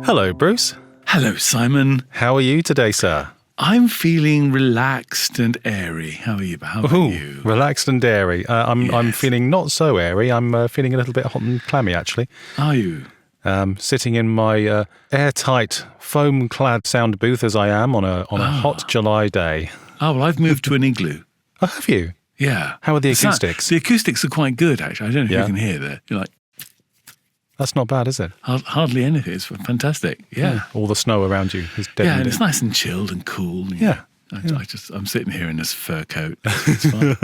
Hello, Bruce. Hello, Simon. How are you today, sir? I'm feeling relaxed and airy. How are you? How about you? Relaxed and airy. I'm Yes. feeling not so airy. I'm feeling a little bit hot and clammy, actually. Are you? Sitting in my airtight, foam-clad sound booth as I am on a hot July day. Oh, well, I've moved to an igloo. Oh, have you? Yeah. How are the acoustics? The acoustics are quite good, actually. I don't know if you can hear that. You're like, That's not bad, is it? hardly anything. It's fantastic. Yeah. All the snow around you is dead. Yeah, and it's nice and chilled and cool. Yeah. I'm sitting here in this fur coat. It's fine.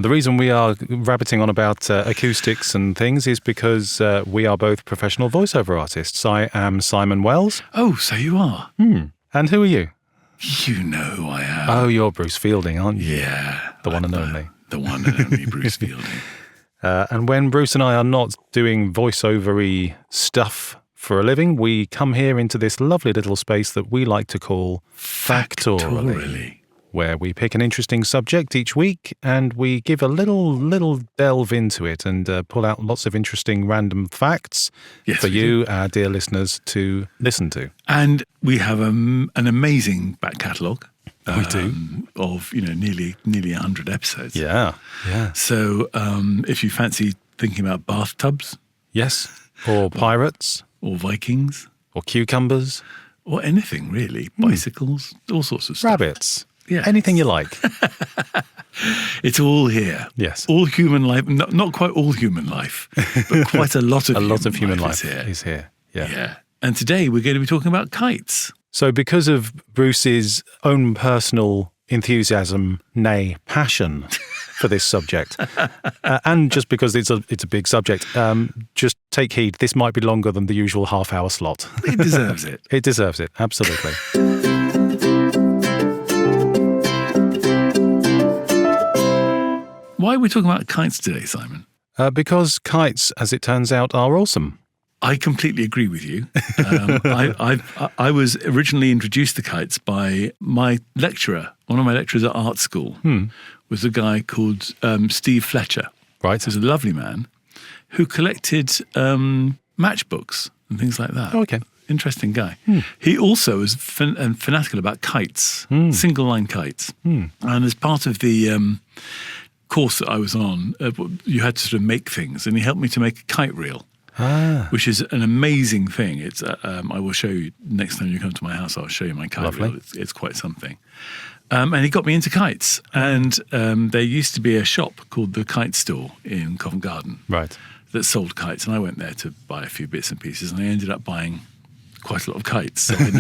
The reason we are rabbiting on about acoustics and things is because we are both professional voiceover artists. I am Simon Wells. Oh, so you are? And who are you? You know who I am. Oh, you're Bruce Fielding, aren't you? Yeah. The one and only. The one and only Bruce Fielding. And when Bruce and I are not doing voiceover-y stuff for a living, we come here into this lovely little space that we like to call Factoraly, where we pick an interesting subject each week and we give a little delve into it and pull out lots of interesting random facts for you, our dear listeners, to listen to. And we have an amazing back catalogue. We do. Of, nearly 100 episodes. Yeah. So if you fancy thinking about bathtubs. Yes. Or pirates. Or Vikings. Or cucumbers. Or anything, really. Bicycles, all sorts of stuff. Rabbits. Yeah. Anything you like. It's all here. Yes. All human life, not quite all human life, but quite a lot of human life is here. Yeah. And today we're going to be talking about kites. So because of Bruce's own personal enthusiasm, nay, passion for this subject, and just because it's a big subject, just take heed. This might be longer than the usual half-hour slot. It deserves it. It deserves it, absolutely. Why are we talking about kites today, Simon? Because kites, as it turns out, are awesome. I completely agree with you. I was originally introduced to kites by my lecturer. One of my lecturers at art school was a guy called Steve Fletcher. Right. He was a lovely man who collected matchbooks and things like that. Oh, okay. Interesting guy. He also was fanatical about kites, single-line kites. And as part of the course that I was on, you had to sort of make things, and he helped me to make a kite reel. Which is an amazing thing. It's I will show you next time you come to my house. I'll show you my kite reel. It's quite something. And he got me into kites. And there used to be a shop called the Kite Store in Covent Garden, right, that sold kites. And I went there to buy a few bits and pieces, and I ended up buying quite a lot of kites. So I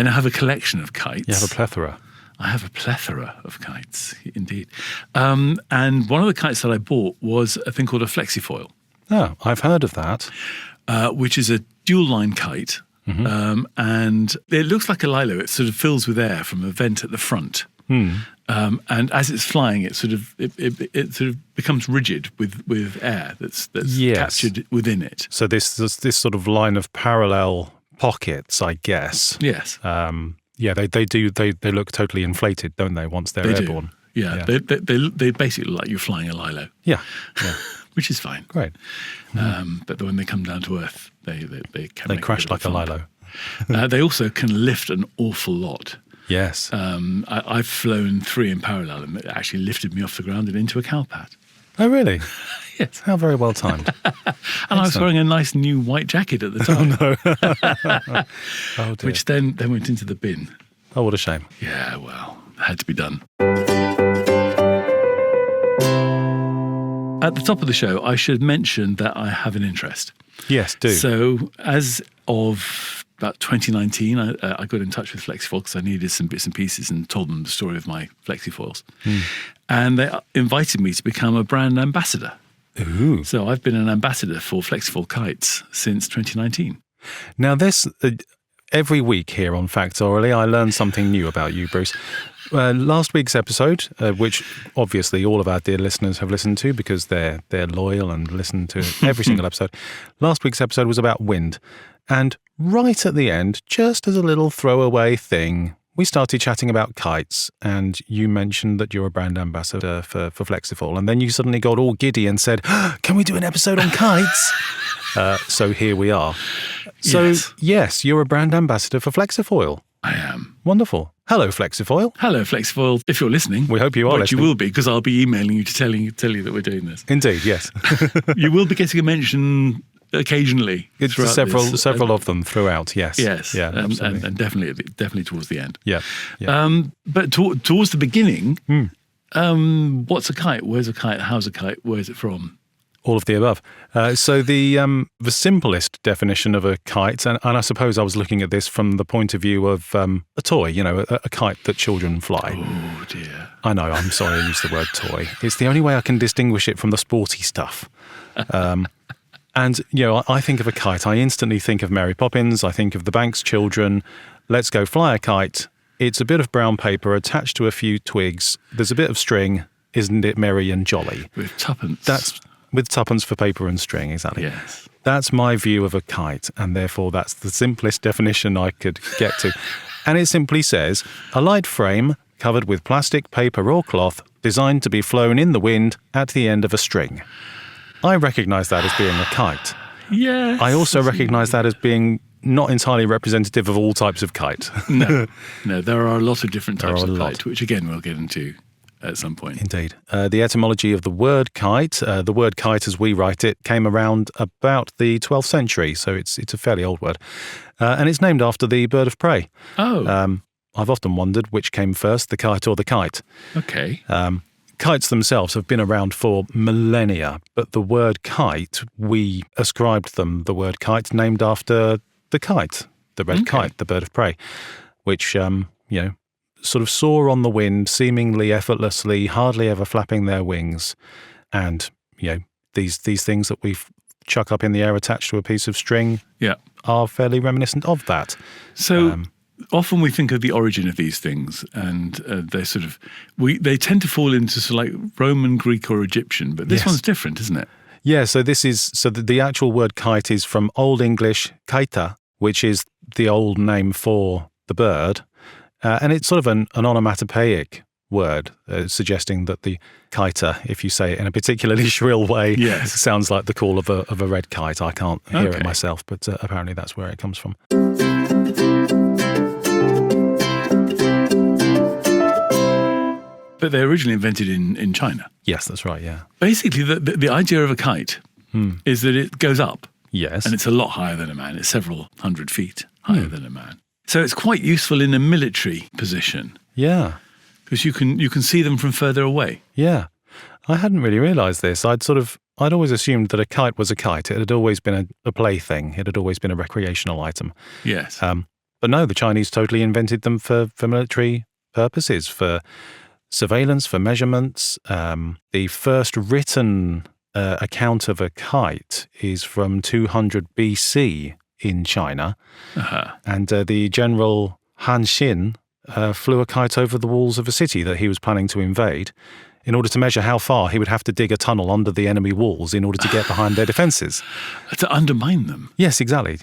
now have a collection of kites. You have a plethora. I have a plethora of kites, indeed. And one of the kites that I bought was a thing called a flexifoil. Oh, I've heard of that. Which is a dual-line kite, and it looks like a lilo. It sort of fills with air from a vent at the front, and as it's flying, it sort of becomes rigid with air that's captured within it. So this sort of line of parallel pockets, I guess. Yes. They look totally inflated, don't they? Once they're airborne. Yeah. They basically look like you're flying a lilo. Yeah. Which is fine. Great. But when they come down to earth, they crash like a lilo. They also can lift an awful lot. Yes. I've flown 3 in parallel, and it actually lifted me off the ground and into a cowpat. Oh, really? Yes. How very well timed. And I was wearing a nice new white jacket at the time. Oh, no. Oh, dear. Which then went into the bin. Oh, what a shame. Yeah, well, it had to be done. At the top of the show, I should mention that I have an interest. Yes, do. So as of about 2019, I got in touch with Flexifoil because I needed some bits and pieces and told them the story of my Flexifoils. And they invited me to become a brand ambassador. Ooh. So I've been an ambassador for Flexifoil Kites since 2019. Now this, every week here on Factoraly, I learn something new about you, Bruce. Last week's episode, which obviously all of our dear listeners have listened to because they're loyal and listen to every single episode. Last week's episode was about wind. And right at the end, just as a little throwaway thing, we started chatting about kites, and you mentioned that you're a brand ambassador for Flexifoil. And then you suddenly got all giddy and said, "Can we do an episode on kites?" So here we are. So, yes, you're a brand ambassador for Flexifoil. I am. Wonderful. Hello, Flexifoil. Hello, Flexifoil. If you're listening. We hope you are listening. You will be, because I'll be emailing you to tell you that we're doing this. Indeed, yes. You will be getting a mention occasionally. It's several of them throughout, yes. Yes, yeah, and definitely towards the end. Yeah. But towards the beginning, what's a kite? Where's a kite? How's a kite? Where's it from? All of the above. So the simplest definition of a kite, and I suppose I was looking at this from the point of view of a toy, a kite that children fly. Oh, dear. I know, I'm sorry I used the word toy. It's the only way I can distinguish it from the sporty stuff. And, I think of a kite, I instantly think of Mary Poppins, I think of the Banks children. Let's go fly a kite. It's a bit of brown paper attached to a few twigs. There's a bit of string. Isn't it merry and jolly? With tuppence. With tuppence for paper and string, exactly. Yes. That's my view of a kite, and therefore that's the simplest definition I could get to. And it simply says, a light frame covered with plastic, paper or cloth designed to be flown in the wind at the end of a string. I recognise that as being a kite. Yes. I also recognise that as being not entirely representative of all types of kite. No, there are a lot of different types of kite, which again we'll get into at some point. Indeed. The etymology of the word kite, as we write it, came around about the 12th century, so it's a fairly old word. And it's named after the bird of prey. Oh. I've often wondered which came first, the kite or the kite. Okay. Kites themselves have been around for millennia, but the word kite, we ascribed them the word kite named after the kite, the red kite, the bird of prey, which, sort of soar on the wind, seemingly effortlessly, hardly ever flapping their wings. And, these things that we chuck up in the air attached to a piece of string are fairly reminiscent of that. So often we think of the origin of these things, and they tend to fall into sort of like Roman, Greek or Egyptian, but this one's different, isn't it? Yeah, so the actual word kite is from Old English kaita, which is the old name for the bird. And it's sort of an onomatopoeic word, suggesting that the kiter, if you say it in a particularly shrill way, sounds like the call of a red kite. I can't hear it myself, but apparently that's where it comes from. But they originally invented in China. Yes, that's right, yeah. Basically, the idea of a kite is that it goes up. Yes. And it's a lot higher than a man. It's several hundred feet higher than a man. So it's quite useful in a military position. Yeah. Because you can see them from further away. Yeah. I hadn't really realised this. I'd always assumed that a kite was a kite. It had always been a plaything. It had always been a recreational item. Yes. But no, the Chinese totally invented them for military purposes, for surveillance, for measurements. The first written account of a kite is from 200 BC in China. And the general Han Xin flew a kite over the walls of a city that he was planning to invade. In order to measure how far, he would have to dig a tunnel under the enemy walls in order to get behind their defences. To undermine them? Yes, exactly.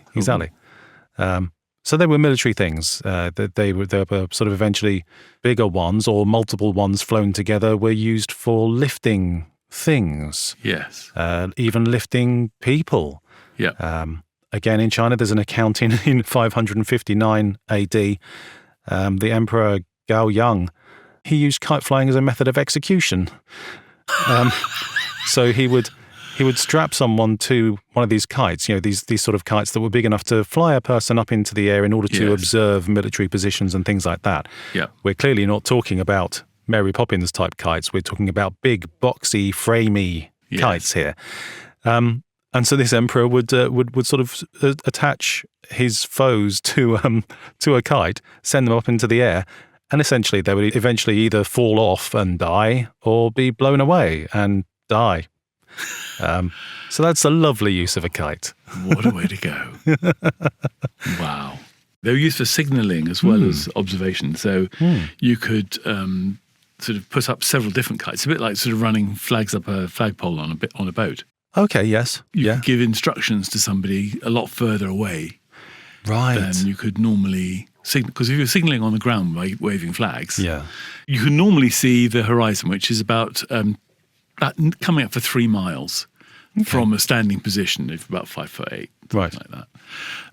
So they were military things. They were sort of eventually bigger ones, or multiple ones flown together, were used for lifting things. Yes. Even lifting people. Yeah. Again, in China, there's an account in 559 AD. The Emperor Gao Yang, he used kite flying as a method of execution. So he would strap someone to one of these kites, these sort of kites that were big enough to fly a person up into the air in order to observe military positions and things like that. Yeah. We're clearly not talking about Mary Poppins type kites. We're talking about big, boxy, framey kites here. And so this emperor would sort of attach his foes to a kite, send them up into the air, and essentially they would eventually either fall off and die or be blown away and die. So that's a lovely use of a kite. What a way to go. Wow. They were used for signalling as well as observation. So you could sort of put up several different kites, a bit like sort of running flags up a flagpole on a boat. Okay, yes. You could give instructions to somebody a lot further away than you could normally signal. Because if you're signalling on the ground by waving flags, you can normally see the horizon, which is about coming up for 3 miles from a standing position of about 5'8", like that.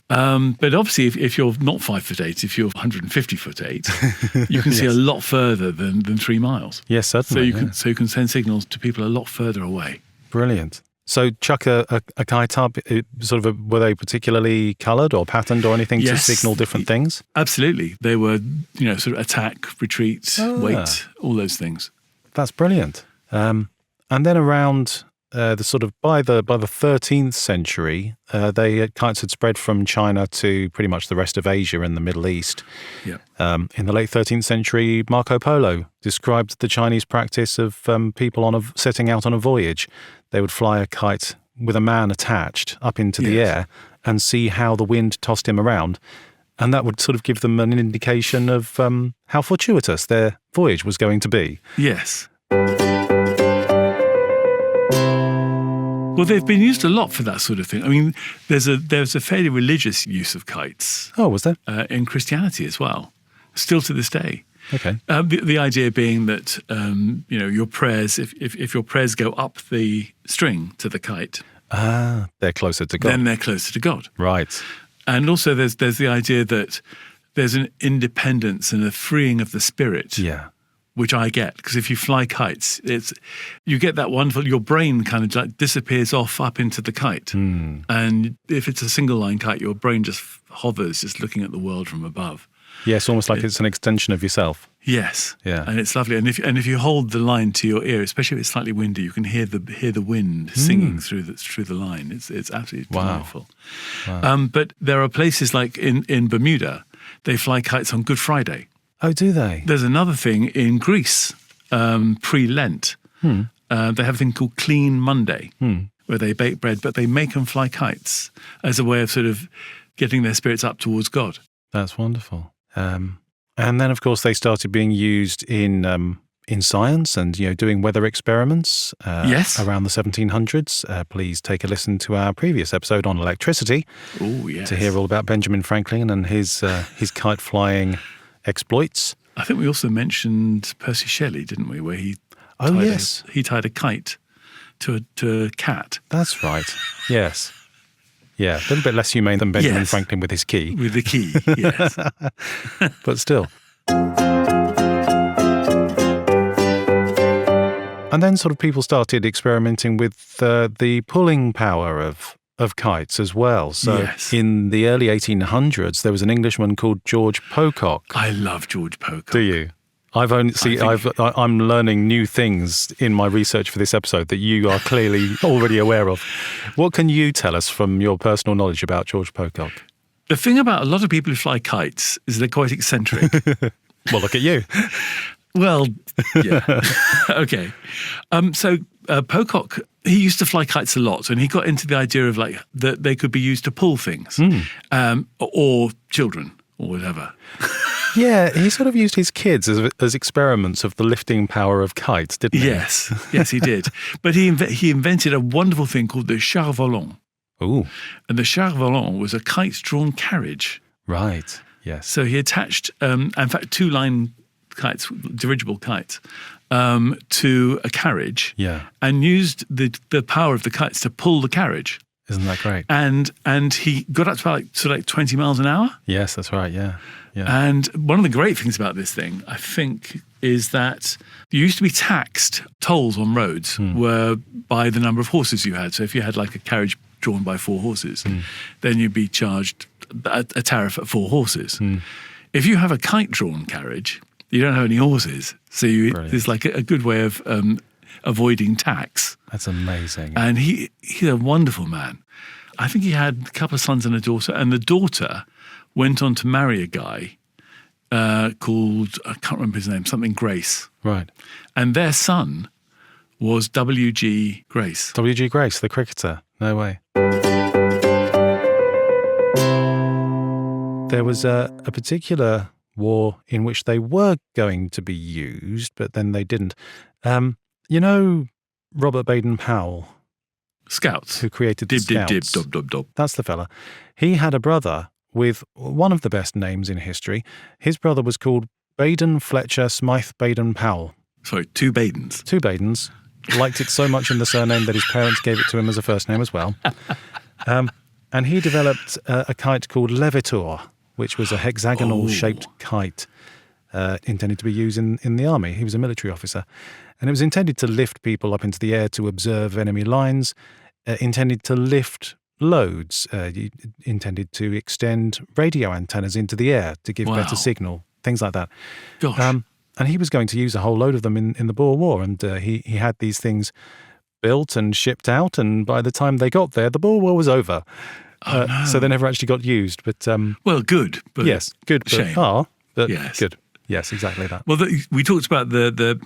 But obviously, if you're not 5'8", if you're 150'8", you can see a lot further than 3 miles. Yes, certainly. So you can send signals to people a lot further away. Brilliant. So chuck a kite up, were they particularly coloured or patterned or anything to signal different things? Absolutely. They were, sort of attack, retreat, wait, all those things. That's brilliant. And then around by the 13th century, kites had spread from China to pretty much the rest of Asia and the Middle East. Yeah. In the late 13th century, Marco Polo described the Chinese practice of people setting out on a voyage. They would fly a kite with a man attached up into the air and see how the wind tossed him around. And that would sort of give them an indication of how fortuitous their voyage was going to be. Yes. Well, they've been used a lot for that sort of thing. I mean, there's a fairly religious use of kites. Oh, was there? In Christianity as well, still to this day. Okay. The idea being that your prayers, if your prayers go up the string to the kite, they're closer to God. Then they're closer to God. Right. And also, there's the idea that there's an independence and a freeing of the spirit. Yeah. Which I get, because if you fly kites, you get that wonderful, your brain kind of like disappears off up into the kite. And if it's a single line kite, your brain just hovers, just looking at the world from above. Yes, almost like it's an extension of yourself. Yes. Yeah. And it's lovely. And if you hold the line to your ear, especially if it's slightly windy, you can hear the wind singing through the line. It's absolutely delightful. Wow. But there are places like in Bermuda, they fly kites on Good Friday. Oh, do they? There's another thing in Greece, pre-Lent. They have a thing called Clean Monday, where they bake bread, but they make them fly kites as a way of sort of getting their spirits up towards God. That's wonderful. And then, of course, they started being used in science and doing weather experiments. Around the 1700s. Please take a listen to our previous episode on electricity. Oh, yes. To hear all about Benjamin Franklin and his kite flying exploits. I think we also mentioned Percy Shelley, didn't we? Where he tied a kite to a cat. That's right. Yes. Yeah, a little bit less humane than Benjamin Franklin with his key. With the key, yes. But still. And then sort of people started experimenting with the pulling power of kites as well. So in the early 1800s, there was an Englishman called George Pocock. I love George Pocock. Do you? I'm learning new things in my research for this episode that you are clearly already aware of. What can you tell us from your personal knowledge about George Pocock? The thing about a lot of people who fly kites is they're quite eccentric. Well, look at you. Well, yeah. Okay. So Pocock, he used to fly kites a lot, and he got into the idea of that they could be used to pull things, or children, or whatever. Yeah, he sort of used his kids as experiments of the lifting power of kites, didn't he? Yes, he did. But he invented a wonderful thing called the char volant. Ooh. And the char volant was a kite-drawn carriage. Right, yes. So he attached, in fact, 2-line kites, dirigible kites, to a carriage, and used the power of the kites to pull the carriage. Isn't that great? And he got up to about 20 miles an hour. Yes, that's right. Yeah. And one of the great things about this thing, I think, is that you used to be taxed. Tolls on roads were by the number of horses you had. So if you had like a carriage drawn by 4 horses, then you'd be charged a tariff at 4 horses. If you have a kite-drawn carriage, you don't have any horses. So there's like a good way of avoiding tax. That's amazing. And he's a wonderful man. I think he had a couple of sons and a daughter, and the daughter went on to marry a guy called, I can't remember his name, something Grace. Right. And their son was W.G. Grace. W.G. Grace, the cricketer. No way. There was a particular war in which they were going to be used, but then they didn't. Robert Baden-Powell? Scouts. Who created the Scouts. Dib, dob, dob, dob. That's the fella. He had a brother with one of the best names in history. His brother was called Baden Fletcher Smythe Baden-Powell. Sorry, 2 Badens. 2 Badens. Liked it so much in the surname that his parents gave it to him as a first name as well. And he developed a kite called Levitor, which was a hexagonal-shaped kite intended to be used in the army. He was a military officer. And it was intended to lift people up into the air to observe enemy lines, intended to lift loads, intended to extend radio antennas into the air to give better signal, things like that. Gosh. And he was going to use a whole load of them in the Boer War. And he had these things built and shipped out. And by the time they got there, the Boer War was over. No. So they never actually got used. But well, good. But yes, good. But, shame. But yes. Good. Yes, exactly that. Well, we talked about the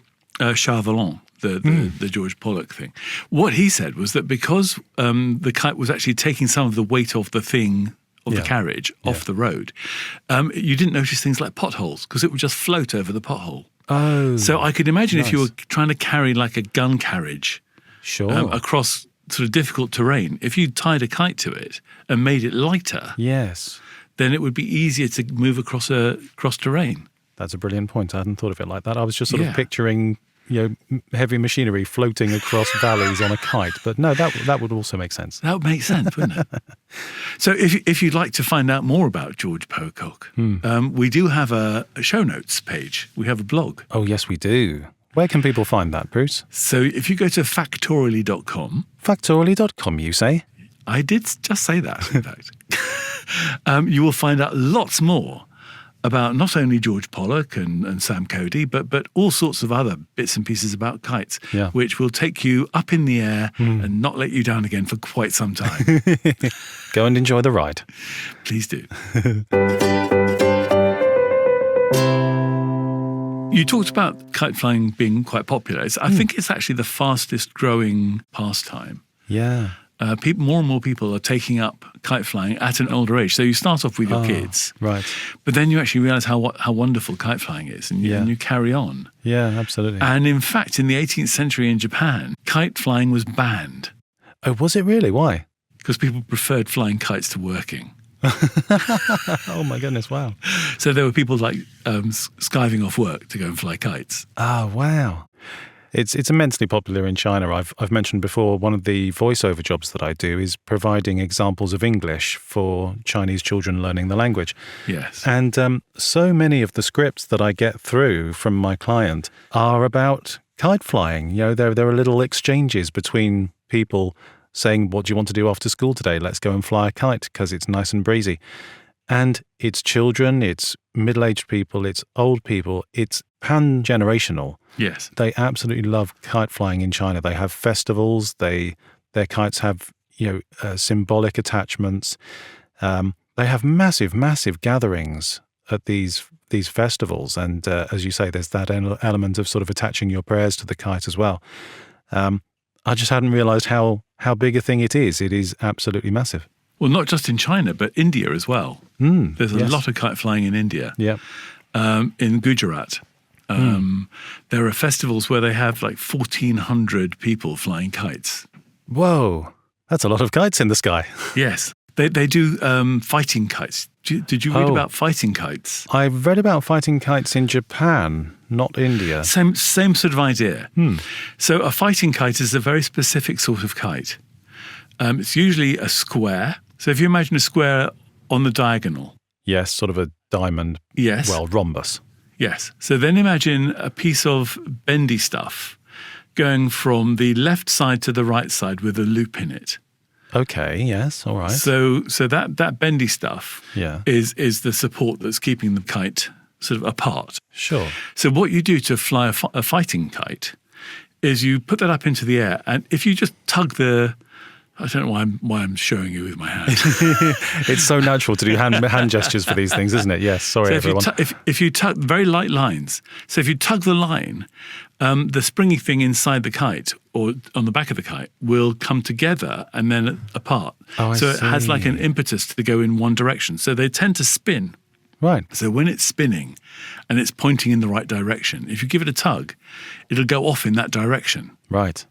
char volant, the George Pollock thing. What he said was that because the kite was actually taking some of the weight of the thing, of the carriage, off the road, you didn't notice things like potholes because it would just float over the pothole. Oh. So I could imagine if you were trying to carry like a gun carriage across sort of difficult terrain, if you tied a kite to it and made it lighter, then it would be easier to move across terrain. That's a brilliant point. I hadn't thought of it like that. I was just sort of picturing, heavy machinery floating across valleys on a kite. But no, that would also make sense. That would make sense, wouldn't it? So if you'd like to find out more about George Pocock, we do have a show notes page. We have a blog. Oh, yes, we do. Where can people find that, Bruce? So if you go to factoraly.com. Factoraly.com, you say? I did just say that, in fact. You will find out lots more about not only George Pollock and Sam Cody, but all sorts of other bits and pieces about kites, which will take you up in the air and not let you down again for quite some time. Go and enjoy the ride. Please do. You talked about kite flying being quite popular. I think it's actually the fastest growing pastime. Yeah. More and more people are taking up kite flying at an older age. So you start off with your kids, right? But then you actually realise how wonderful kite flying is, and you carry on. Yeah, absolutely. And in fact, in the 18th century in Japan, kite flying was banned. Oh, was it really? Why? Because people preferred flying kites to working. Oh my goodness! Wow. So there were people like skiving off work to go and fly kites. Oh wow. It's immensely popular in China. I've mentioned before, one of the voiceover jobs that I do is providing examples of English for Chinese children learning the language. Yes. And so many of the scripts that I get through from my client are about kite flying. There are little exchanges between people saying, what do you want to do after school today? Let's go and fly a kite because it's nice and breezy. And it's children, it's middle-aged people, it's old people, it's pan-generational. Yes. They absolutely love kite flying in China. They have festivals. Their kites have symbolic attachments. They have massive, massive gatherings at these festivals. And as you say, there's that element of sort of attaching your prayers to the kite as well. I just hadn't realised how big a thing it is. It is absolutely massive. Well, not just in China, but India as well. There's a lot of kite flying in India. Yeah. In Gujarat. There are festivals where they have like 1,400 people flying kites. Whoa, that's a lot of kites in the sky. Yes. They do fighting kites. Did you read about fighting kites? I've read about fighting kites in Japan, not India. Same sort of idea. So a fighting kite is a very specific sort of kite. It's usually a square. So if you imagine a square on the diagonal. Yes, sort of a diamond. Yes. Well, rhombus. Yes. So then imagine a piece of bendy stuff going from the left side to the right side with a loop in it. Okay, yes, all right. So that bendy stuff is the support that's keeping the kite sort of apart. Sure. So what you do to fly a fighting kite is you put that up into the air, and if you just tug I don't know why I'm showing you with my hand. It's so natural to do hand gestures for these things, isn't it? Yes, sorry everyone. If you tug very light lines, so if you tug the line, the springy thing inside the kite or on the back of the kite will come together and then apart. Oh, so it has like an impetus to go in one direction. So they tend to spin. Right. So when it's spinning and it's pointing in the right direction, if you give it a tug, it'll go off in that direction. Right.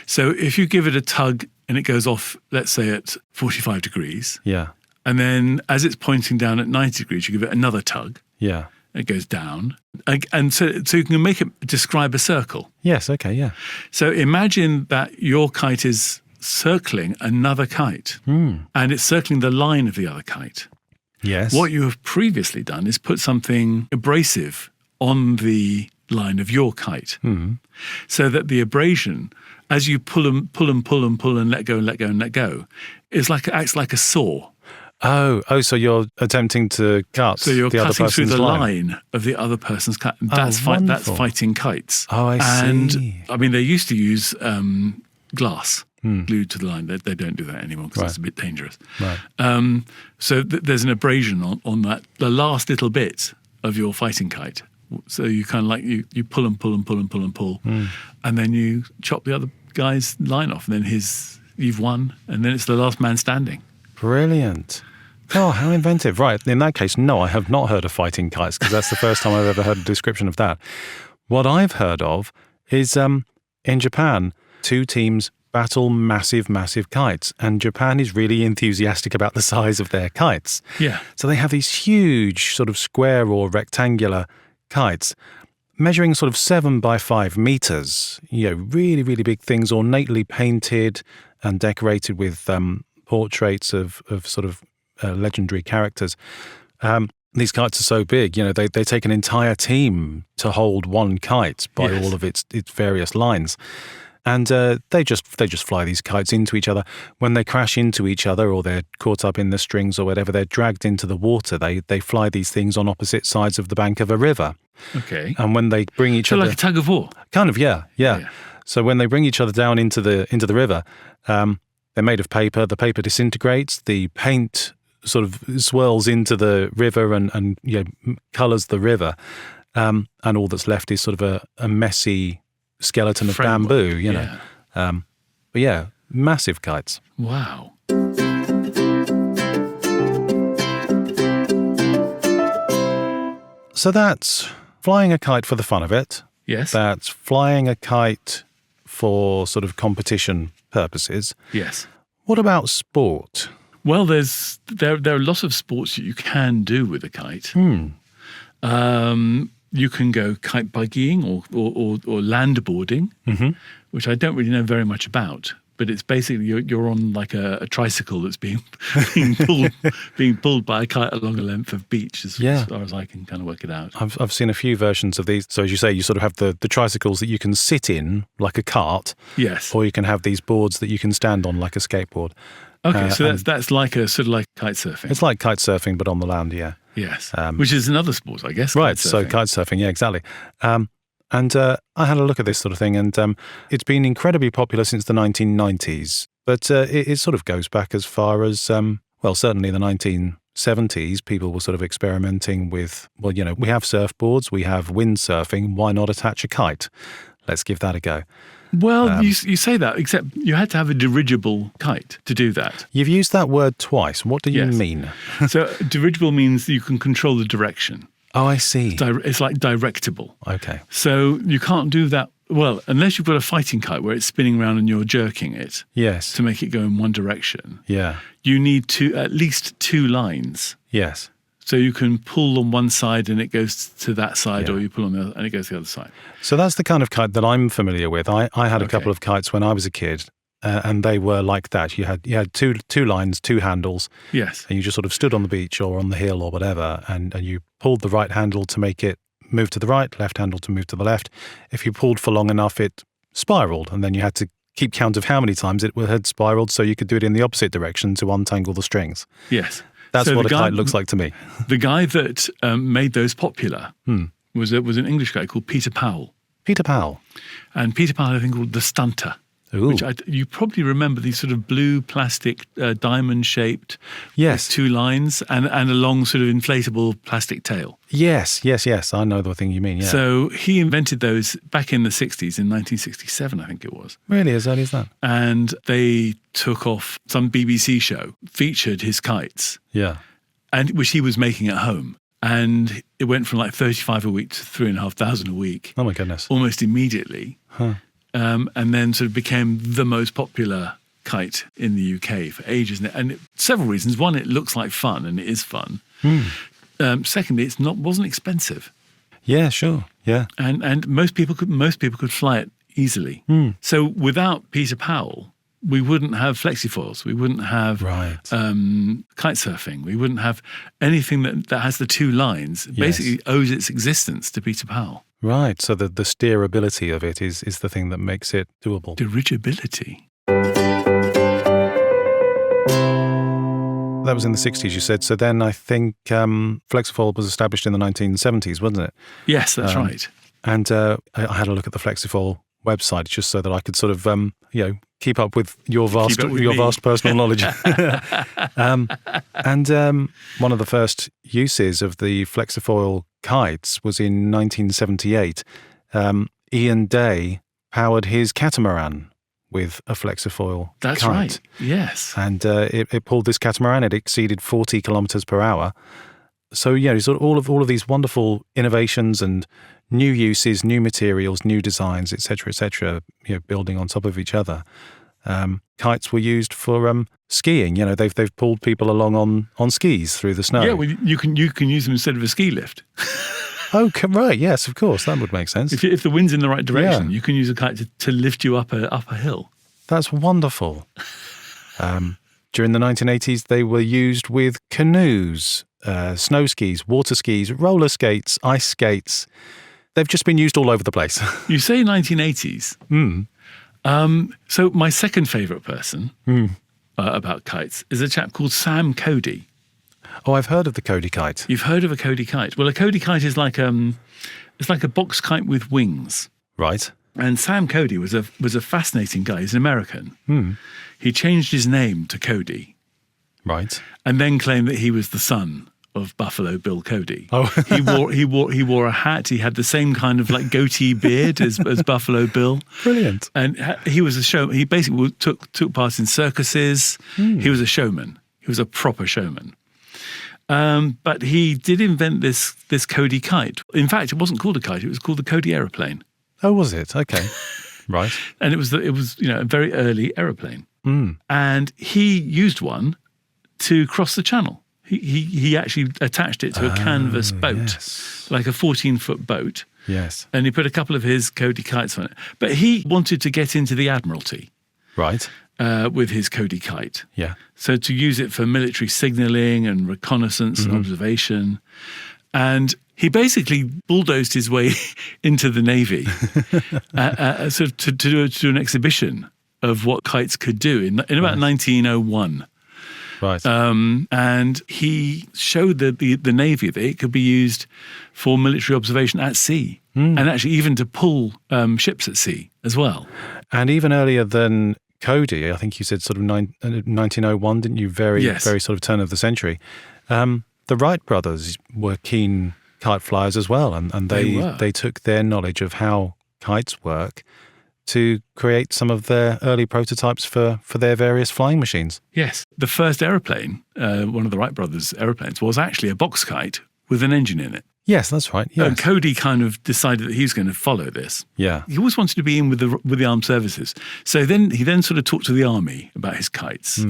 So if you give it a tug and it goes off, let's say at 45 degrees. Yeah. And then as it's pointing down at 90 degrees, you give it another tug. Yeah. It goes down. And so you can make it describe a circle. Yes, okay, yeah. So imagine that your kite is circling another kite, and it's circling the line of the other kite. Yes. What you have previously done is put something abrasive on the line of your kite, so that the abrasion, as you pull and let go and let go and let go, acts like a saw. Oh, so you're attempting to cut So you're the other cutting through person's the line. line of the other person's kite. That's wonderful. fighting kites. Oh, I And see. I mean, they used to use glass glued to the line. They don't do that anymore because it's a bit dangerous. Right. So there's an abrasion on that, the last little bit of your fighting kite. So you kind of like you pull and pull, and then you chop the other guy's line off, and then you've won, and then it's the last man standing. Brilliant. Oh, how inventive. Right. In that case, no, I have not heard of fighting kites because that's the first time I've ever heard a description of that. What I've heard of is in Japan, two teams battle massive, massive kites. And Japan is really enthusiastic about the size of their kites. Yeah. So they have these huge sort of square or rectangular kites measuring sort of 7 by 5 meters, really, really big things, ornately painted and decorated with portraits of sort of legendary characters. These kites are so big, they take an entire team to hold one kite by all of its various lines. And they just fly these kites into each other. When they crash into each other or they're caught up in the strings or whatever, they're dragged into the water. They fly these things on opposite sides of the bank of a river. Okay. And when they bring each other... like a tug of war? Kind of, yeah. So when they bring each other down into the river, they're made of paper. The paper disintegrates. The paint sort of swirls into the river and colours the river. And all that's left is sort of a messy skeleton of bamboo, But yeah, massive kites. Wow. So that's flying a kite for the fun of it. Yes. That's flying a kite for sort of competition purposes. Yes. What about sport? Well, there are lots of sports that you can do with a kite. You can go kite buggying or land boarding, which I don't really know very much about. But it's basically you're on like a tricycle that's being pulled by a kite along a length of beach, as far as I can kind of work it out. I've seen a few versions of these. So as you say, you sort of have the tricycles that you can sit in like a cart. Yes. Or you can have these boards that you can stand on like a skateboard. Okay, so that's like a sort of like kite surfing. It's like kite surfing, but on the land, yeah. Yes, which is another sport, I guess. Right, so kite surfing, yeah, exactly. And I had a look at this sort of thing, and it's been incredibly popular since the 1990s. But it sort of goes back as far as, certainly the 1970s. People were sort of experimenting with, we have surfboards, we have windsurfing. Why not attach a kite? Let's give that a go. Well, you say that, except you had to have a dirigible kite to do that. You've used that word twice. What do you mean? So dirigible means you can control the direction. Oh, I see. It's like directable. Okay. So you can't do that, well, unless you've got a fighting kite where it's spinning around and you're jerking it. Yes. To make it go in one direction. Yeah. You need at least 2 lines. Yes. So you can pull on one side and it goes to that side, or you pull on the other and it goes to the other side. So that's the kind of kite that I'm familiar with. I had a couple of kites when I was a kid, and they were like that. You had two lines, 2 handles. Yes. And you just sort of stood on the beach or on the hill or whatever, and you pulled the right handle to make it move to the right, left handle to move to the left. If you pulled for long enough, it spiraled, and then you had to keep count of how many times it had spiraled so you could do it in the opposite direction to untangle the strings. Yes. That's what a kite looks like to me. The guy that made those popular was an English guy called Peter Powell. Peter Powell. And Peter Powell had a thing called the Stunter. Ooh. Which you probably remember, these sort of blue plastic diamond-shaped with 2 lines and a long sort of inflatable plastic tail. Yes. I know the thing you mean, yeah. So he invented those back in the 60s, in 1967, I think it was. Really, as early as that? And they took off, some BBC show featured his kites. Yeah. And which he was making at home. And it went from like 35 a week to 3,500 a week. Oh my goodness. Almost immediately. Huh. And then sort of became the most popular kite in the UK for ages. And several reasons. One, it looks like fun, and it is fun. Secondly, wasn't expensive. Yeah, sure. Yeah. And most people could fly it easily. So without Peter Powell, we wouldn't have flexifoils. We wouldn't have Right. kite surfing. We wouldn't have anything that has the two lines. It basically owes its existence to Peter Powell. Right. So the steerability of it is the thing that makes it doable. Dirigibility. That was in the 60s, you said. So then I think Flexifoil was established in the 1970s, wasn't it? Yes, that's right. And I had a look at the Flexifoil website just so that I could sort of, keep up with your vast personal knowledge. And one of the first uses of the Flexifoil kites was in 1978. Ian Day powered his catamaran with a Flexifoil That's kite. right, yes. And it pulled this catamaran. It exceeded 40 kilometers per hour. So, sort of all of these wonderful innovations and new uses, new materials, new designs, et cetera, building on top of each other. Kites were used for skiing. They've pulled people along on skis through the snow. Yeah, well, you can use them instead of a ski lift. Oh, right. Yes, of course. That would make sense. If the wind's in the right direction, Yeah. you can use a kite to lift you up a hill. That's wonderful. During the 1980s, they were used with canoes, snow skis, water skis, roller skates, ice skates. They've just been used all over the place. You say 1980s. So my second favourite person about kites is a chap called Sam Cody. Oh, I've heard of the Cody kite. You've heard of a Cody kite? Well, a Cody kite is like it's like a box kite with wings. Right. And Sam Cody was a fascinating guy. He's an American. He changed his name to Cody. Right. And then claimed that he was the son of Buffalo Bill Cody. Oh. he wore a hat. He had the same kind of like goatee beard as Buffalo Bill. Brilliant. And he was a show. He basically took part in circuses. He was a showman. He was a proper showman. But he did invent this Cody kite. In fact, it wasn't called a kite. It was called the Cody aeroplane. Oh, was it? Okay. Right. And it was a very early aeroplane. And he used one to cross the channel. He actually attached it to a canvas boat, like a 14-foot boat. Yes. And he put a couple of his Cody kites on it. But he wanted to get into the Admiralty. Right. With his Cody kite. Yeah. So to use it for military signalling and reconnaissance and observation. And he basically bulldozed his way into the Navy sort of to do an exhibition of what kites could do in about 1901. Right. And he showed the Navy that it could be used for military observation at sea and actually even to pull ships at sea as well. And even earlier than Cody, I think you said sort of 1901, didn't you? Very sort of turn of the century. The Wright brothers were keen kite flyers as well, and they took their knowledge of how kites work to create some of their early prototypes for their various flying machines. Yes. The first aeroplane, one of the Wright brothers' aeroplanes, was actually a box kite with an engine in it. Yes, that's right. Yes. And Cody kind of decided that he was going to follow this. Yeah. He always wanted to be in with the armed services. So he then sort of talked to the army about his kites.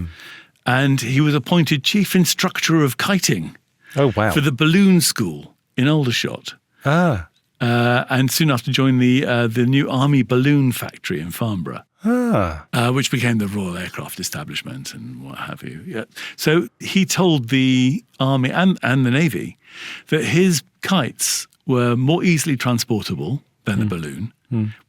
And he was appointed chief instructor of kiting. Oh, wow. For the balloon school in Aldershot. And soon after joined the new Army Balloon Factory in Farnborough, which became the Royal Aircraft Establishment and what have you. Yeah. So he told the Army and the Navy that his kites were more easily transportable than a balloon,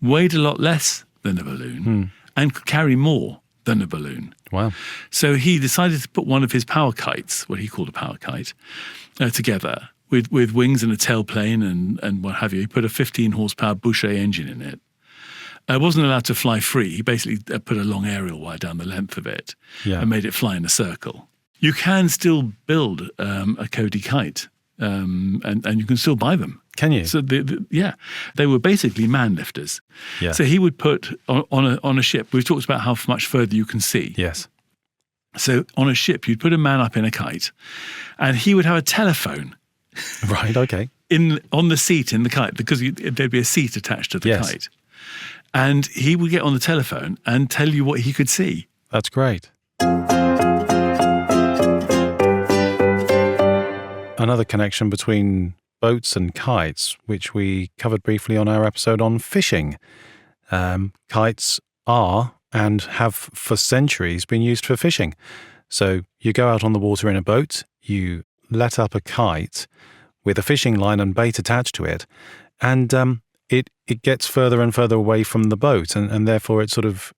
weighed a lot less than a balloon, and could carry more than a balloon. Wow. So he decided to put one of his power kites, what he called a power kite, together with wings and a tailplane and what have you. He put a 15 horsepower Boucher engine in it. It wasn't allowed to fly free. He basically put a long aerial wire down the length of it and made it fly in a circle. You can still build a Cody kite and you can still buy them. Can you? So they were basically man lifters. Yeah. So he would put on a ship. We've talked about how much further you can see. Yes. So on a ship, you'd put a man up in a kite, and he would have a telephone. Right. Okay. On the seat in the kite, because there'd be a seat attached to the kite, and he would get on the telephone and tell you what he could see. That's great. Another connection between boats and kites, which we covered briefly on our episode on fishing. Kites are and have for centuries been used for fishing. So you go out on the water in a boat, you let up a kite with a fishing line and bait attached to it, and it gets further and further away from the boat, and therefore it sort of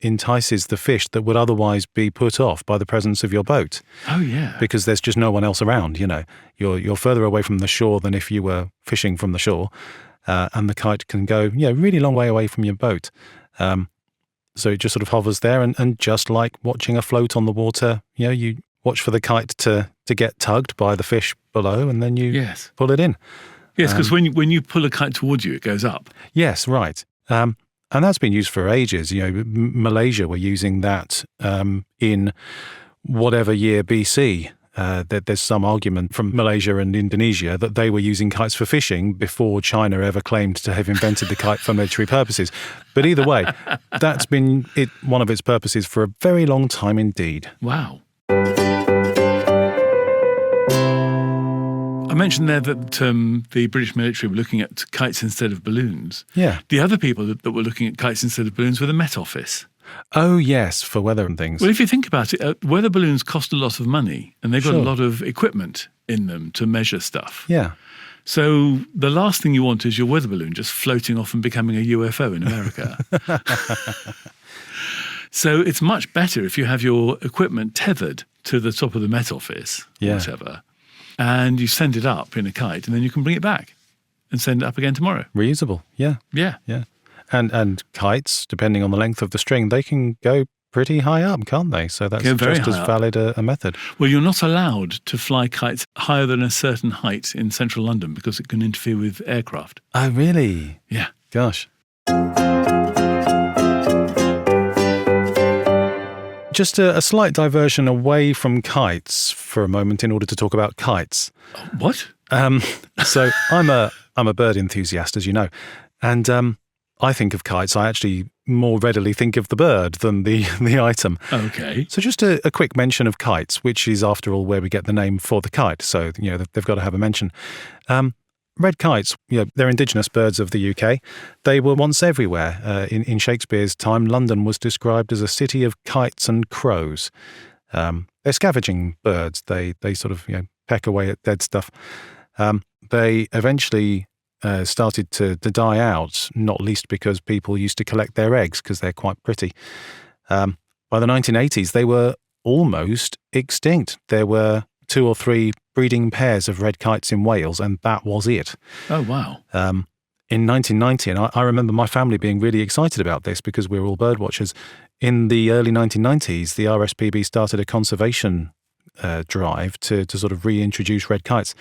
entices the fish that would otherwise be put off by the presence of your boat. Oh, yeah. Because there's just no one else around, You're further away from the shore than if you were fishing from the shore, and the kite can go, really long way away from your boat. So it just sort of hovers there, and just like watching a float on the water, you watch for the kite to get tugged by the fish below, and then you pull it in. Yes, because when you pull a kite towards you, it goes up. Yes, right. And that's been used for ages. Malaysia were using that in whatever year BC. There's some argument from Malaysia and Indonesia that they were using kites for fishing before China ever claimed to have invented the kite for military purposes. But either way, that's been one of its purposes for a very long time indeed. Wow. I mentioned there that the British military were looking at kites instead of balloons. Yeah. The other people that were looking at kites instead of balloons were the Met Office. Oh, yes, for weather and things. Well, if you think about it, weather balloons cost a lot of money, and they've got a lot of equipment in them to measure stuff. Yeah. So the last thing you want is your weather balloon just floating off and becoming a UFO in America. So it's much better if you have your equipment tethered to the top of the Met Office, or whatever, and you send it up in a kite, and then you can bring it back and send it up again tomorrow. Reusable, yeah. Yeah. Yeah. And kites, depending on the length of the string, they can go pretty high up, can't they? So that's just as valid a method. Well, you're not allowed to fly kites higher than a certain height in central London because it can interfere with aircraft. Oh, really? Yeah. Gosh. Just a slight diversion away from kites for a moment in order to talk about kites. What? So I'm a bird enthusiast, as you know, and I think of kites. I actually more readily think of the bird than the item. Okay. So just a quick mention of kites, which is, after all, where we get the name for the kite. So they've got to have a mention. Red kites, they're indigenous birds of the UK. They were once everywhere. In Shakespeare's time, London was described as a city of kites and crows. They're scavenging birds. They sort of peck away at dead stuff. They eventually started to die out, not least because people used to collect their eggs because they're quite pretty. By the 1980s, they were almost extinct. There were 2 or 3 breeding pairs of red kites in Wales, and that was it. Oh, wow. In 1990, and I remember my family being really excited about this because we were all bird watchers. In the early 1990s, the RSPB started a conservation drive to sort of reintroduce red kites.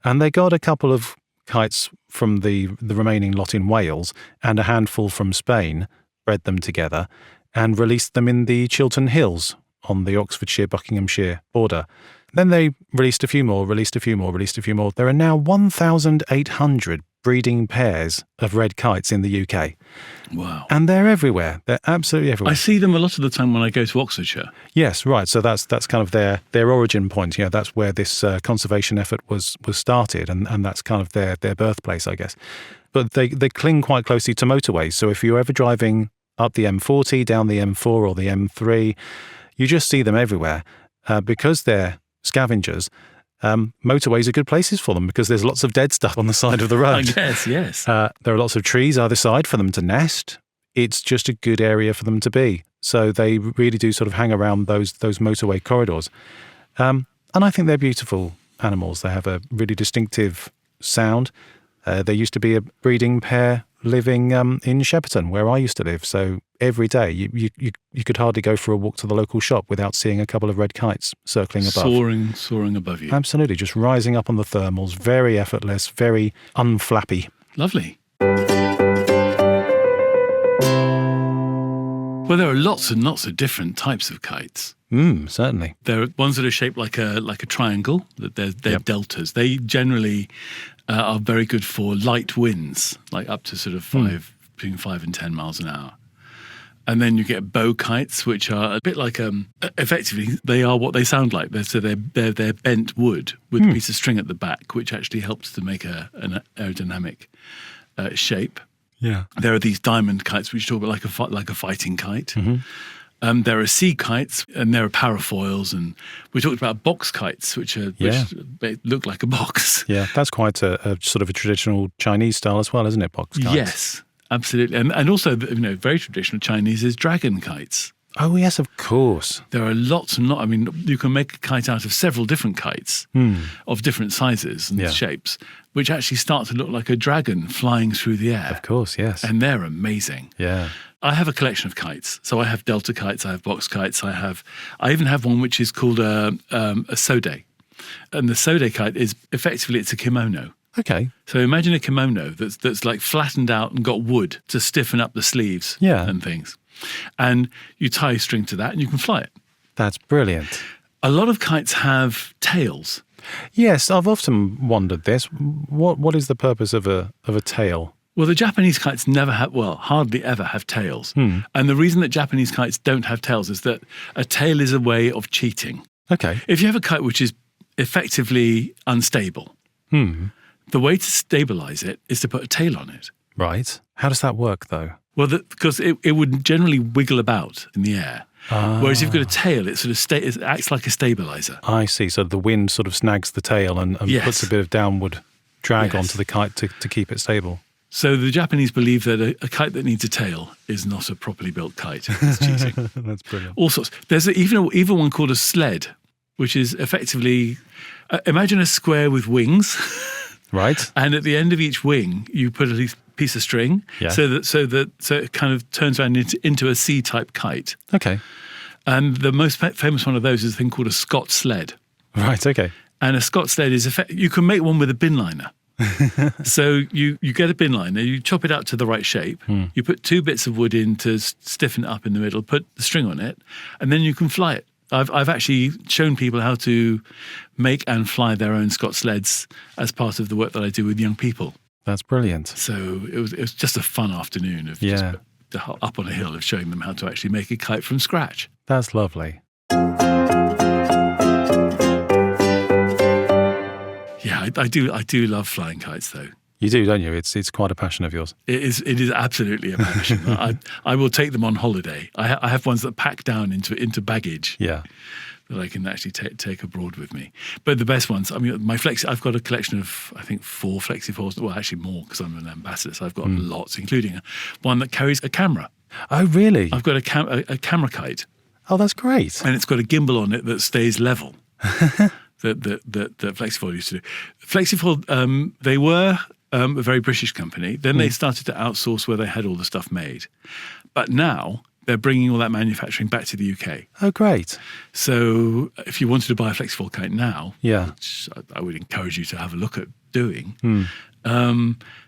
And they got a couple of kites from the remaining lot in Wales and a handful from Spain, bred them together, and released them in the Chiltern Hills on the Oxfordshire-Buckinghamshire border. Then they released a few more. There are now 1,800 breeding pairs of red kites in the UK. Wow. And they're everywhere. They're absolutely everywhere. I see them a lot of the time when I go to Oxfordshire. Yes, right. So that's kind of their origin point. That's where this conservation effort was started, and that's kind of their birthplace, I guess. But they cling quite closely to motorways. So if you're ever driving up the M40, down the M4 or the M3, you just see them everywhere. Because they're scavengers, motorways are good places for them because there's lots of dead stuff on the side of the road. I guess, yes. There are lots of trees either side for them to nest. It's just a good area for them to be. So they really do sort of hang around those motorway corridors. And I think they're beautiful animals. They have a really distinctive sound. There used to be a breeding pair living in Shepperton, where I used to live. So every day you could hardly go for a walk to the local shop without seeing a couple of red kites circling above. Soaring above you. Absolutely, just rising up on the thermals, very effortless, very unflappy. Lovely. Well, there are lots and lots of different types of kites. Certainly. There are ones that are shaped like a triangle. They're deltas. They generally are very good for light winds, like up to sort of between 5 and 10 miles an hour. And then you get bow kites, which are a bit like effectively they are what they sound like. They're bent wood with a piece of string at the back, which actually helps to make an aerodynamic shape. Yeah. There are these diamond kites, which you talk about like a fighting kite. There are sea kites, and there are parafoils, and we talked about box kites, which look like a box. Yeah, that's quite a sort of a traditional Chinese style as well, isn't it, box kites? Yes, absolutely. And also, very traditional Chinese is dragon kites. Oh, yes, of course. There are lots and lots. I mean, you can make a kite out of several different kites of different sizes and shapes, which actually start to look like a dragon flying through the air. Of course, yes. And they're amazing. Yeah. I have a collection of kites. So I have delta kites, I have box kites, I even have one which is called a sode. And the sode kite is effectively, it's a kimono. Okay. So imagine a kimono that's like flattened out and got wood to stiffen up the sleeves and things. And you tie a string to that and you can fly it. That's brilliant. A lot of kites have tails. Yes, I've often wondered this. What is the purpose of a tail? Well, the Japanese kites hardly ever have tails. And the reason that Japanese kites don't have tails is that a tail is a way of cheating. Okay. If you have a kite which is effectively unstable, the way to stabilize it is to put a tail on it. Right. How does that work, though? Well, because it would generally wiggle about in the air. Whereas if you've got a tail, it sort of it acts like a stabilizer. I see. So the wind sort of snags the tail and puts a bit of downward drag onto the kite to keep it stable. So the Japanese believe that a kite that needs a tail is not a properly built kite. It's cheating. That's brilliant. All sorts. There's even one called a sled, which is effectively, imagine a square with wings. Right. And at the end of each wing, you put a piece of string, so it kind of turns around into a C-type kite. Okay. And the most famous one of those is a thing called a Scott sled. Right. Okay. And a Scott sled is you can make one with a bin liner. So you get a bin liner, you chop it out to the right shape, you put 2 bits of wood in to stiffen it up in the middle, put the string on it, and then you can fly it. I've actually shown people how to make and fly their own Scott sleds as part of the work that I do with young people. That's brilliant. So it was just a fun afternoon of just up on a hill of showing them how to actually make a kite from scratch. That's lovely. Yeah, I do love flying kites though. You do, don't you? It's quite a passion of yours. It is absolutely a passion. I will take them on holiday. I have ones that pack down into baggage. Yeah. That I can actually take abroad with me. But the best ones, I mean, I've got a collection of, I think, 4 Flexifoils. Well, actually more because I'm an ambassador, so I've got lots, including one that carries a camera. Oh, really? I've got a camera kite. Oh, that's great. And it's got a gimbal on it that stays level. that Flexifoil used to do. Flexifoil, they were a very British company. Then they started to outsource where they had all the stuff made. But now they're bringing all that manufacturing back to the UK. Oh, great. So if you wanted to buy a Flexifoil kite now, which I would encourage you to have a look at doing,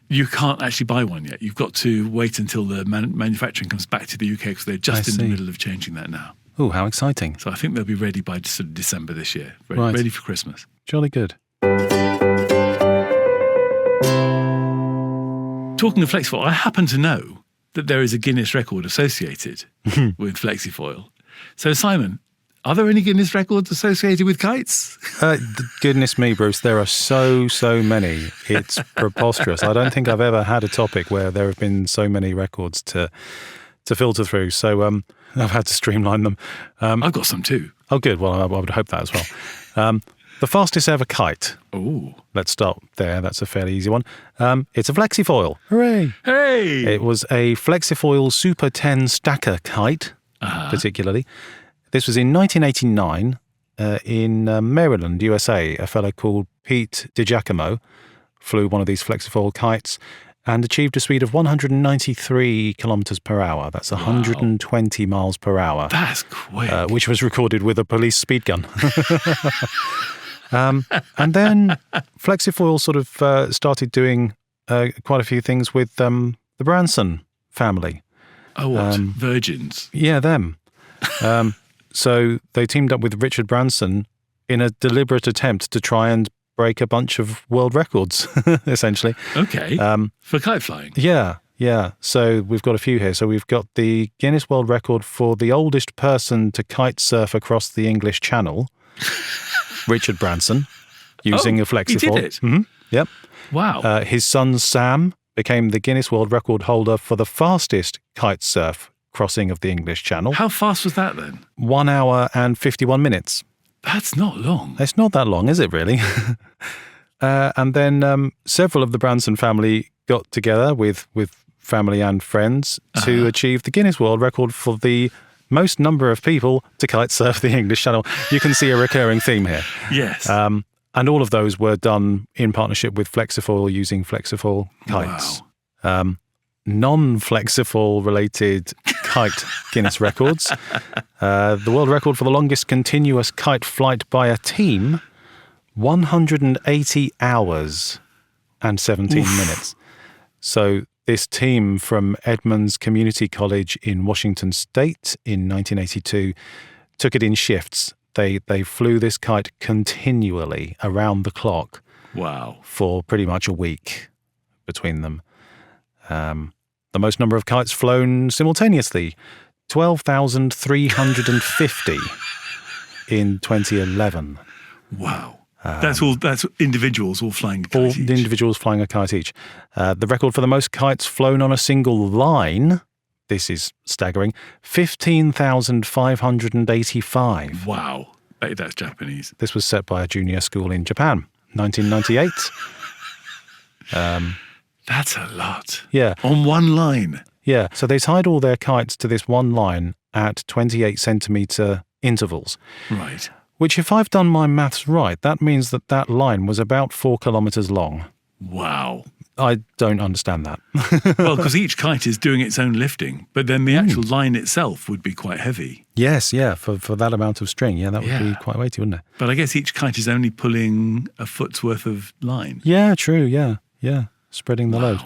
you can't actually buy one yet. You've got to wait until the manufacturing comes back to the UK because they're just in the middle of changing that now. Oh, how exciting. So I think they'll be ready by sort of December this year, Right. ready for Christmas. Jolly good. Talking of Flexifoil, I happen to know that there is a Guinness record associated with Flexifoil. So Simon, are there any Guinness records associated with kites? Goodness me, Bruce, there are so many. It's preposterous. I don't think I've ever had a topic where there have been so many records to filter through. So I've had to streamline them. I've got some too. Oh, good. Well, I would hope that as well. The fastest ever kite. Oh. Let's start there. That's a fairly easy one. It's a Flexifoil. Hooray. Hey! It was a Flexifoil Super 10 stacker kite, particularly. This was in 1989 in Maryland, USA. A fellow called Pete DiGiacomo flew one of these Flexifoil kites and achieved a speed of 193 kilometers per hour. That's 120 miles per hour. That's quick. Which was recorded with a police speed gun. And then Flexifoil sort of started doing quite a few things with the Branson family. Oh, what? Virgins? Yeah, them. So they teamed up with Richard Branson in a deliberate attempt to try and break a bunch of world records, essentially. Okay. For kite flying? Yeah. So we've got a few here. So we've got the Guinness World Record for the oldest person to kite surf across the English Channel, Richard Branson, using a Flexifoil. He did it? Mm-hmm. Yep. Wow. His son Sam became the Guinness World Record holder for the fastest kite surf crossing of the English Channel. How fast was that then? 1 hour and 51 minutes. That's not long. It's not that long, is it really? And then several of the Branson family got together with family and friends to achieve the Guinness World Record for the most number of people to kite surf the English Channel. You can see a recurring theme here. Yes. And all of those were done in partnership with Flexifoil, using Flexifoil kites. Wow. Non-Flexifoil related kite Guinness records. The world record for the longest continuous kite flight by a team, 180 hours and 17 minutes. So this team from Edmonds Community College in Washington State in 1982 took it in shifts. They flew this kite continually around the clock. Wow. For pretty much a week between them. The most number of kites flown simultaneously, 12,350 in 2011. Wow. That's individuals all flying a kite all each. the individuals flying a kite each. The record for the most kites flown on a single line, this is staggering, 15,585. Wow. Bet that's Japanese. This was set by a junior school in Japan, 1998. That's a lot. Yeah. On one line. Yeah. So they tied all their kites to this one line at 28 centimetre intervals. Right. Which, if I've done my maths right, that means that line was about 4 kilometres long. Wow. I don't understand that. Well, because each kite is doing its own lifting, but then the actual line itself would be quite heavy. Yes, yeah, for that amount of string. Yeah, that would be quite weighty, wouldn't it? But I guess each kite is only pulling a foot's worth of line. Yeah, true, yeah. Spreading the load.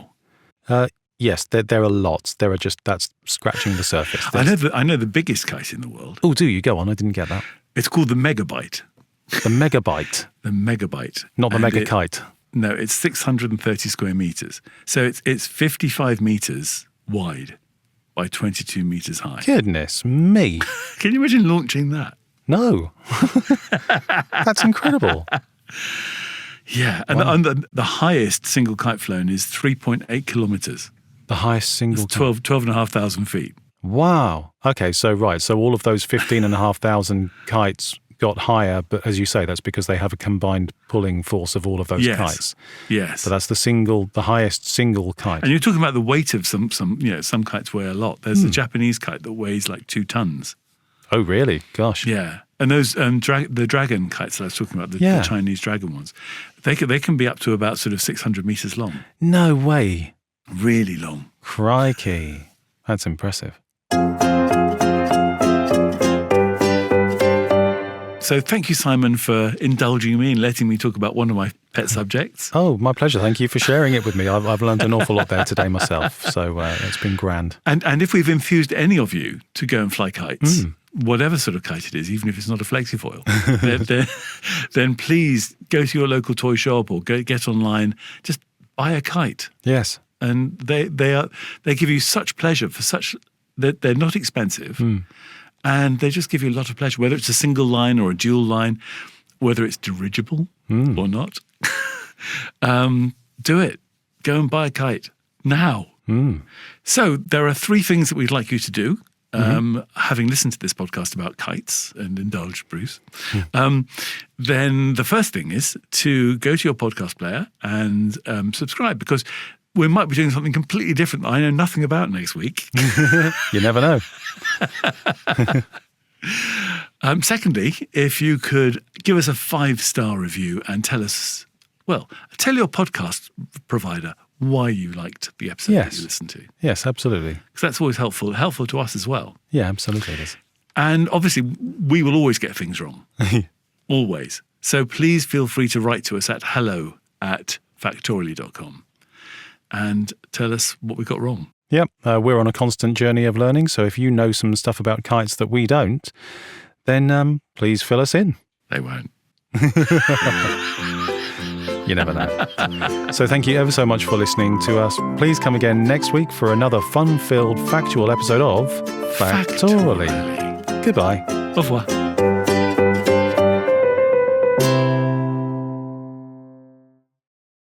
Yes, there are lots. That's scratching the surface. I know the biggest kite in the world. Oh, do you? Go on, I didn't get that. It's called the Megabyte. The Megabyte? The Megabyte. Not the Mega Kite. No, it's 630 square meters. So it's 55 meters wide by 22 meters high. Goodness me. Can you imagine launching that? No. That's incredible. Yeah, and the highest single kite flown is 3.8 kilometers. The highest single kite? 12,500 feet. Wow. Okay, so all of those 15,500 kites got higher, but as you say, that's because they have a combined pulling force of all of those kites. Yes. So that's the highest single kite. And you're talking about the weight of some kites weigh a lot. There's the Japanese kite that weighs like 2 tons. Oh, really? Gosh. Yeah. And those the dragon kites that I was talking about, the Chinese dragon ones, they can be up to about sort of 600 meters long. No way. Really long. Crikey. That's impressive. So thank you, Simon, for indulging me and letting me talk about one of my pet subjects. Oh, my pleasure. Thank you for sharing it with me. I've learned an awful lot there today myself, so it's been grand. And if we've infused any of you to go and fly kites, whatever sort of kite it is, even if it's not a Flexifoil, then please go to your local toy shop or get online. Just buy a kite. Yes. And they give you such pleasure they're not expensive. And they just give you a lot of pleasure, whether it's a single line or a dual line, whether it's dirigible or not. Do it. Go and buy a kite now. So there are 3 things that we'd like you to do, having listened to this podcast about kites and indulged Bruce. Then the first thing is to go to your podcast player and subscribe, because we might be doing something completely different that I know nothing about next week. You never know. Secondly, if you could give us a 5-star review and tell your podcast provider why you liked the episode that you listened to. Yes, absolutely. Because that's always helpful to us as well. Yeah, absolutely it is. And obviously, we will always get things wrong. Always. So please feel free to write to us at hello@factoraly.com. and tell us what we got wrong. Yep, we're on a constant journey of learning, so if you know some stuff about kites that we don't, then please fill us in. They won't. You never know. So thank you ever so much for listening to us. Please come again next week for another fun-filled factual episode of Factoraly. Goodbye. Au revoir.